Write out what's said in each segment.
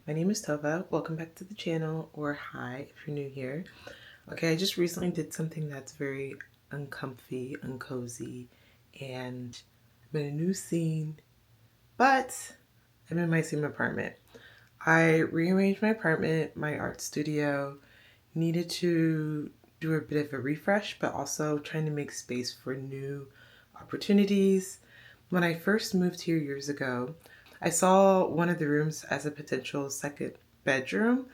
My name is Tova. Welcome back to the channel, or hi if you're new here. Okay, I just recently did something that's very uncomfy, uncozy, and I'm in a new scene, but I'm in my same apartment. I rearranged my apartment, my art studio, needed to do a bit of a refresh, but also trying to make space for new opportunities. When I first moved here years ago, I saw one of the rooms as a potential second bedroom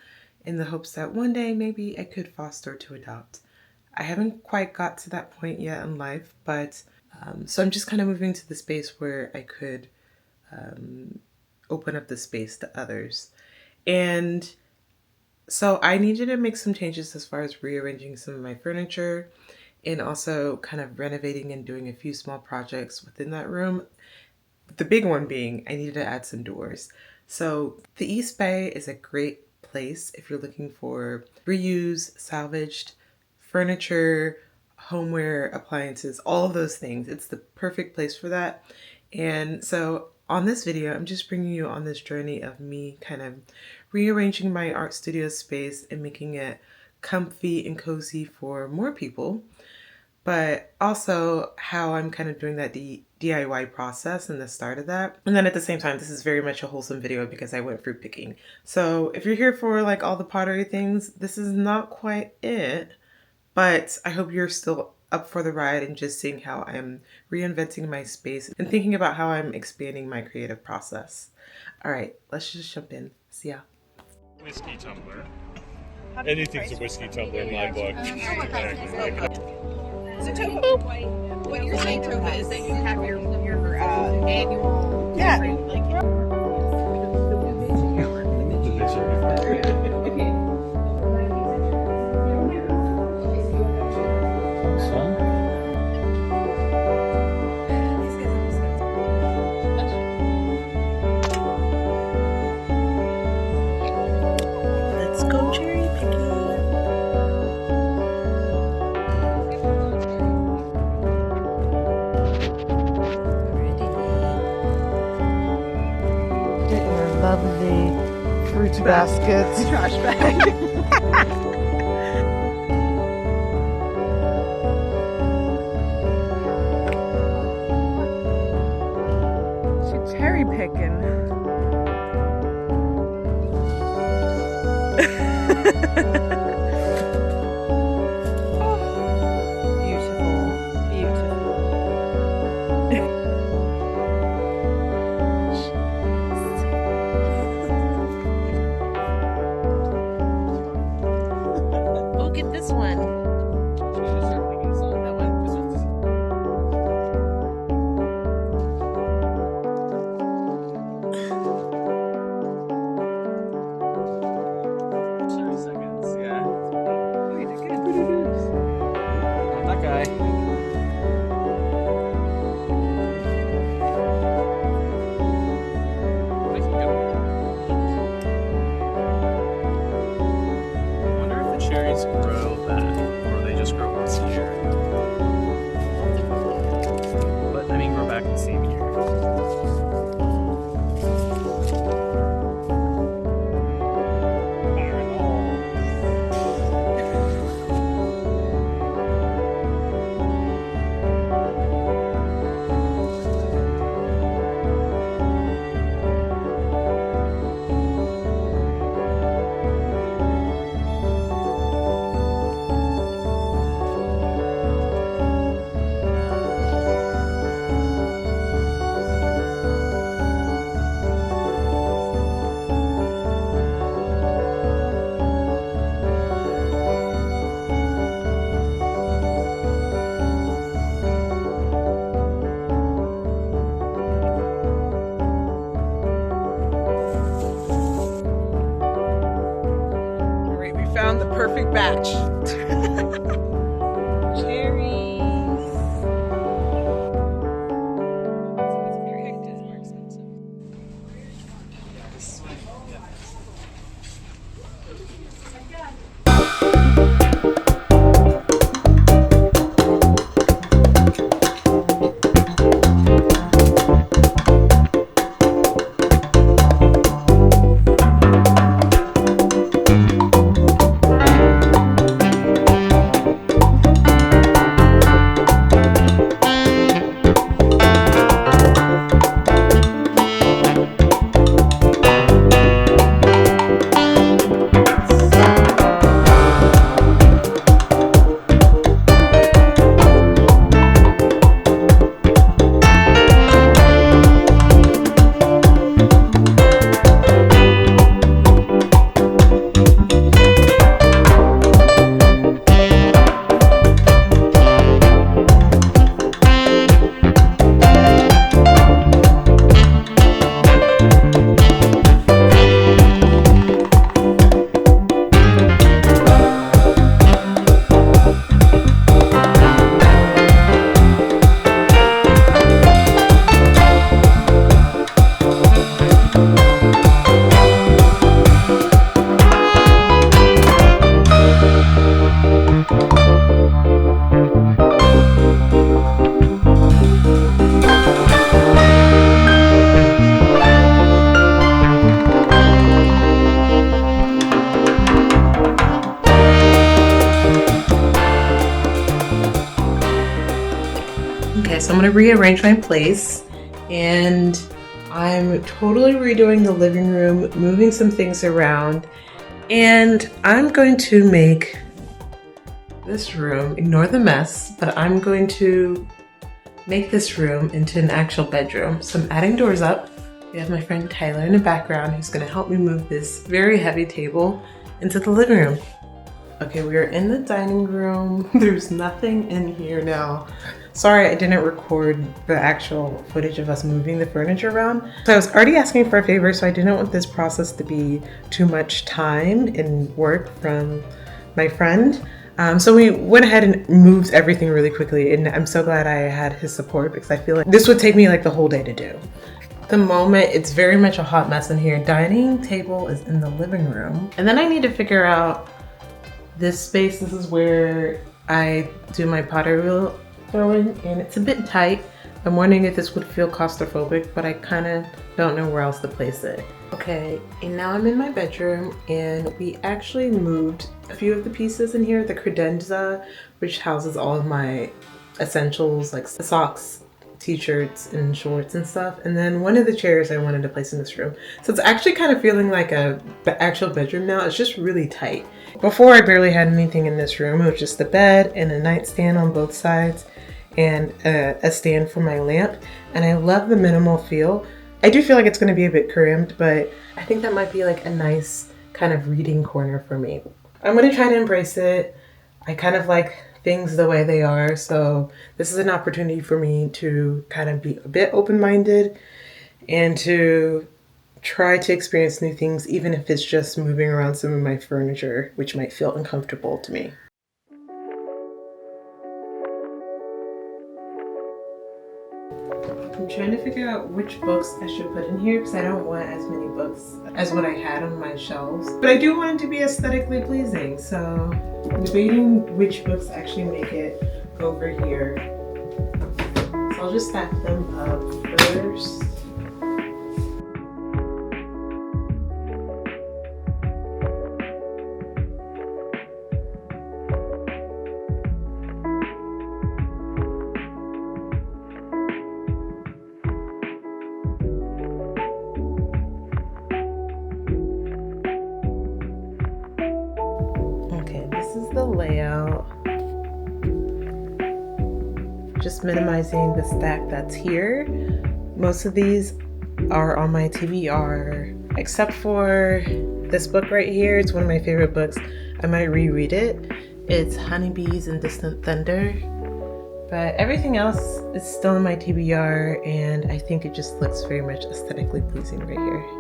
in the hopes that one day maybe I could foster to adopt. I haven't quite got to that point yet in life, but so I'm just kind of moving to the space where I could open up the space to others. And so I needed to make some changes as far as rearranging some of my furniture and also kind of renovating and doing a few small projects within that room. The big one being I needed to add some doors. So the East Bay is a great place if you're looking for reused, salvaged furniture, homeware, appliances, all of those things. It's the perfect place for that. And so on this video, I'm just bringing you on this journey of me kind of rearranging my art studio space and making it comfy and cozy for more people, but also how I'm kind of doing that DIY process and the start of that. And then at the same time, this is very much a wholesome video because I went fruit picking. So if you're here for like all the pottery things, this is not quite it, but I hope you're still up for the ride and just seeing how I'm reinventing my space and thinking about how I'm expanding my creative process. All right, let's just jump in. See ya. Whiskey tumbler. Anything's a whiskey tumbler in my book. So Tova, what you're saying, Tova, is that you have your annual Let's go cherry picking. Lovely fruit baskets. trash bag. She's cherry picking. Beautiful, beautiful. so I'm gonna rearrange my place, and I'm totally redoing the living room, moving some things around, and I'm going to make this room, ignore the mess, but I'm going to make this room into an actual bedroom. So I'm adding doors up. We have my friend Tyler in the background who's gonna help me move this very heavy table into the living room. Okay, we are in the dining room. There's nothing in here now. Sorry, I didn't record the actual footage of us moving the furniture around. So I was already asking for a favor, so I didn't want this process to be too much time and work from my friend. So we went ahead and moved everything really quickly, and I'm so glad I had his support because I feel like this would take me like the whole day to do. At the moment, it's very much a hot mess in here. Dining table is in the living room. And then I need to figure out this space. This is where I do my pottery throwing, and it's a bit tight. I'm wondering if this would feel claustrophobic, but I kind of don't know where else to place it. Okay, and now I'm in my bedroom, and we actually moved a few of the pieces in here. The credenza, which houses all of my essentials like socks, t-shirts, and shorts and stuff. And then one of the chairs I wanted to place in this room. So it's actually kind of feeling like a actual bedroom now. It's just really tight. Before, I barely had anything in this room. It was just a bed and a nightstand on both sides, and a stand for my lamp. And I love the minimal feel. I do feel like it's going to be a bit cramped, but I think that might be like a nice kind of reading corner for me. I'm going to try to embrace it. I kind of like things the way they are, so this is an opportunity for me to kind of be a bit open-minded and to try to experience new things, even if it's just moving around some of my furniture, which might feel uncomfortable to me. I'm trying to figure out which books I should put in here because I don't want as many books as what I had on my shelves. But I do want it to be aesthetically pleasing, so I'm debating which books actually make it over here. So I'll just stack them up first. This is the layout. Just minimizing the stack that's here. Most of these are on my TBR, except for this book right here. It's one of my favorite books. I might reread it. It's Honeybees and Distant Thunder. But everything else is still in my TBR, and I think it just looks very much aesthetically pleasing right here.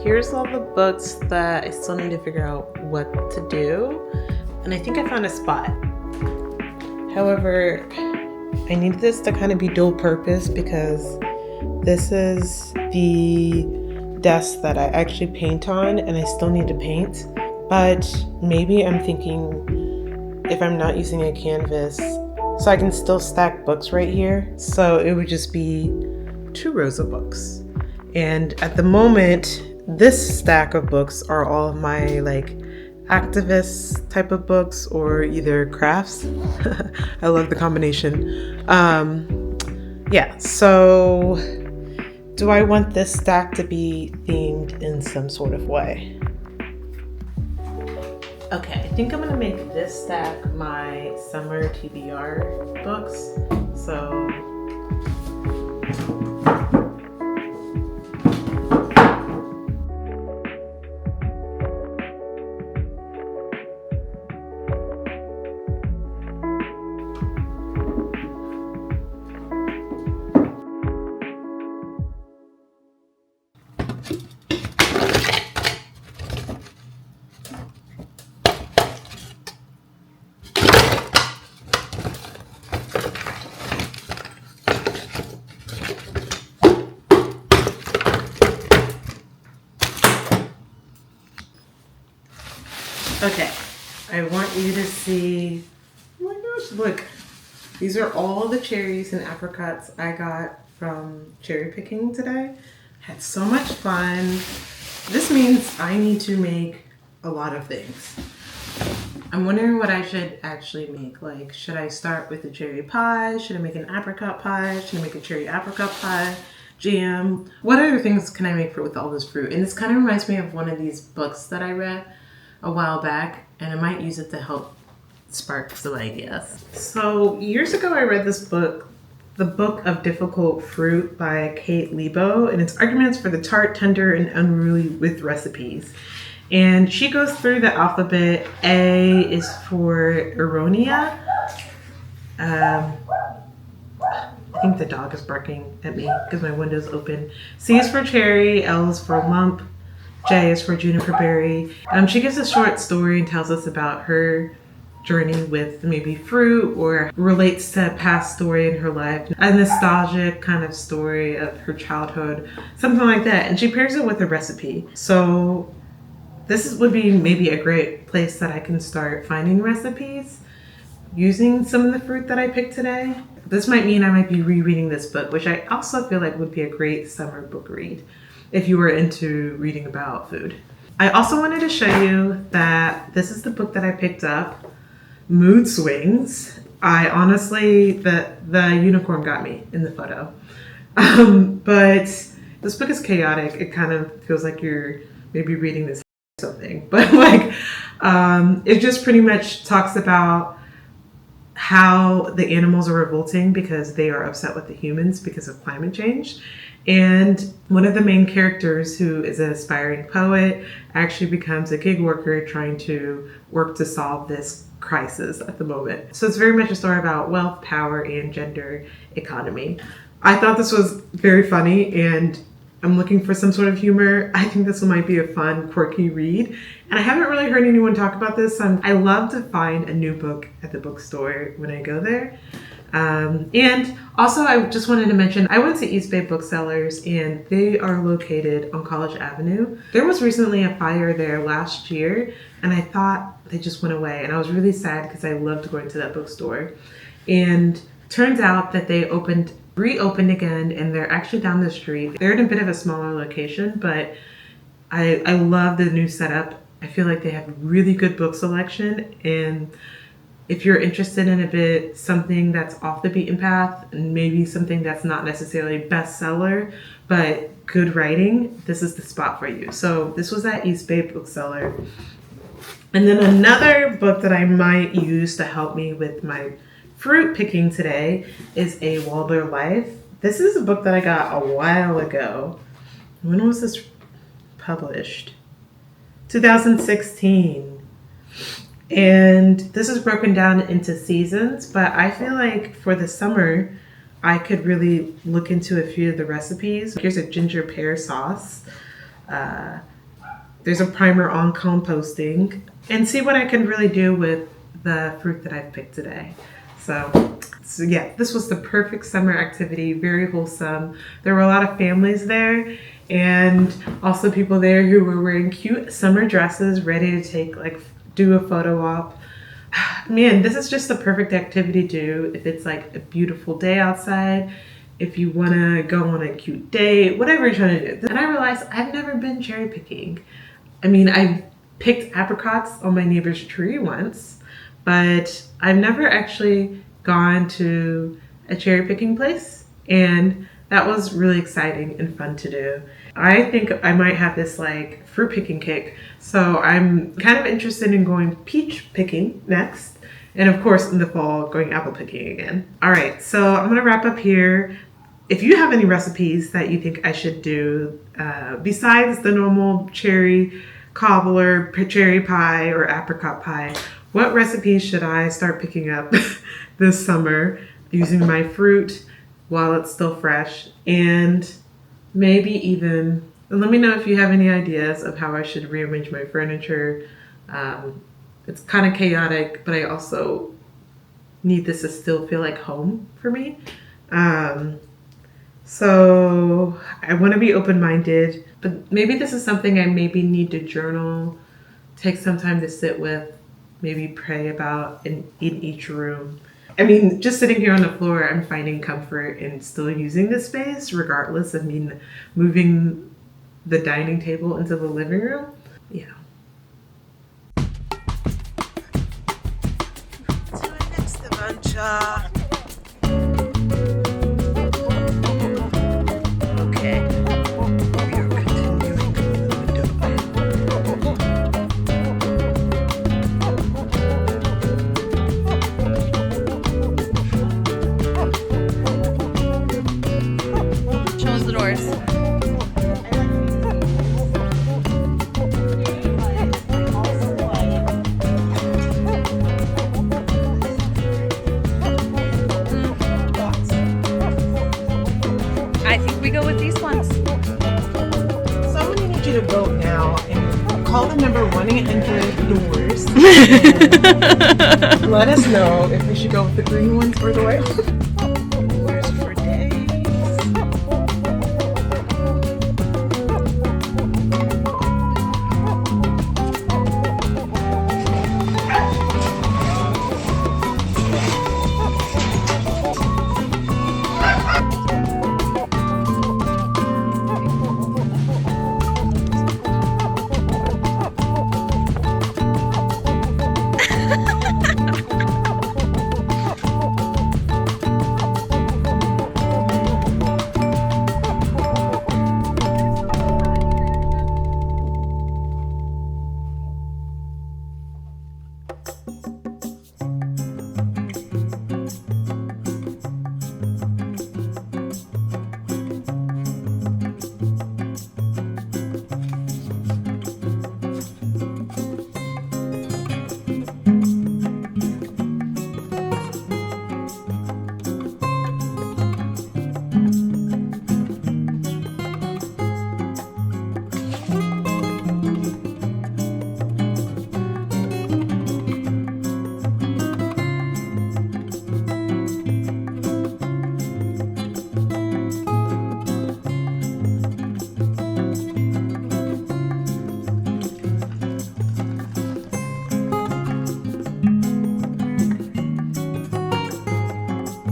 Here's all the books that I still need to figure out what to do, and I think I found a spot. However, I need this to kind of be dual purpose because this is the desk that I actually paint on, and I still need to paint. But maybe I'm thinking if I'm not using a canvas, so I can still stack books right here, so it would just be 2 rows of books. And at the moment, this stack of books are all of my like activist type of books or either crafts. I love the combination. Yeah, so do I want this stack to be themed in some sort of way? Okay, I think I'm gonna make this stack my summer TBR books. So okay, I want you to see gosh, look. These are all the cherries and apricots I got from cherry picking today. Had so much fun. This means I need to make a lot of things. I'm wondering what I should actually make. Like, should I start with a cherry pie? Should I make an apricot pie? Should I make a cherry apricot pie? Jam? What other things can I make with all this fruit? And this kind of reminds me of one of these books that I read a while back, and I might use it to help spark some ideas. So years ago I read this book, The Book of Difficult Fruit by Kate Lebo, and it's arguments for the tart, tender, and unruly with recipes. And she goes through the alphabet. A is for Aronia. I think the dog is barking at me because my window's open. C is for cherry, L is for lump, J is for juniper berry. She gives a short story and tells us about her journey with maybe fruit, or relates to a past story in her life, a nostalgic kind of story of her childhood, something like that. And she pairs it with a recipe. So this would be maybe a great place that I can start finding recipes using some of the fruit that I picked today. This might mean I might be rereading this book, which I also feel like would be a great summer book read if you were into reading about food. I also wanted to show you that this is the book that I picked up, Mood Swings. I honestly, the unicorn got me in the photo. But this book is chaotic. It kind of feels like you're maybe reading this something, but like, it just pretty much talks about how the animals are revolting because they are upset with the humans because of climate change. And one of the main characters, who is an aspiring poet, actually becomes a gig worker trying to work to solve this crisis at the moment. So it's very much a story about wealth, power, and gender economy. I thought this was very funny, and I'm looking for some sort of humor. I think this might be a fun, quirky read. And I haven't really heard anyone talk about this. I love to find a new book at the bookstore when I go there. And also, I just wanted to mention, I went to East Bay Booksellers, and they are located on College Avenue. There was recently a fire there last year, and I thought they just went away. And I was really sad because I loved going to that bookstore. And turns out that they reopened again, and they're actually down the street. They're in a bit of a smaller location, but I love the new setup. I feel like they have really good book selection, and if you're interested in something that's off the beaten path, and maybe something that's not necessarily bestseller, but good writing, this is the spot for you. So this was at East Bay Bookseller. And then another book that I might use to help me with my fruit picking today is A Wilder Life. This is a book that I got a while ago. When was this published? 2016. And this is broken down into seasons, but I feel like for the summer, I could really look into a few of the recipes. Here's a ginger pear sauce. There's a primer on composting, and see what I can really do with the fruit that I've picked today. So yeah, this was the perfect summer activity, very wholesome. There were a lot of families there, and also people there who were wearing cute summer dresses, ready to do a photo op. Man, this is just the perfect activity to do if it's like a beautiful day outside, if you want to go on a cute date, whatever you're trying to do. And I realized I've never been cherry picking. I mean, I've picked apricots on my neighbor's tree once, but I've never actually gone to a cherry picking place, and that was really exciting and fun to do. I think I might have this like fruit picking kick, so I'm kind of interested in going peach picking next, and of course in the fall going apple picking again. All right, so I'm gonna wrap up here. If you have any recipes that you think I should do besides the normal cherry cobbler, cherry pie, or apricot pie, what recipes should I start picking up this summer using my fruit while it's still fresh? And maybe even let me know if you have any ideas of how I should rearrange my furniture. It's kind of chaotic, but I also need this to still feel like home for me. So I want to be open-minded, but maybe this is something I maybe need to journal, take some time to sit with maybe pray about in each room. I mean, just sitting here on the floor, I'm finding comfort in still using this space, regardless of me moving the dining table into the living room. Yeah. To the next adventure. Okay. We are continuing the Show us the doors. I think we go with these ones. So I'm gonna need you to vote now and call the number wanting to enter the doors. And let us know if we should go with the green ones or the white ones. doors for days.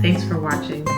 Thanks for watching.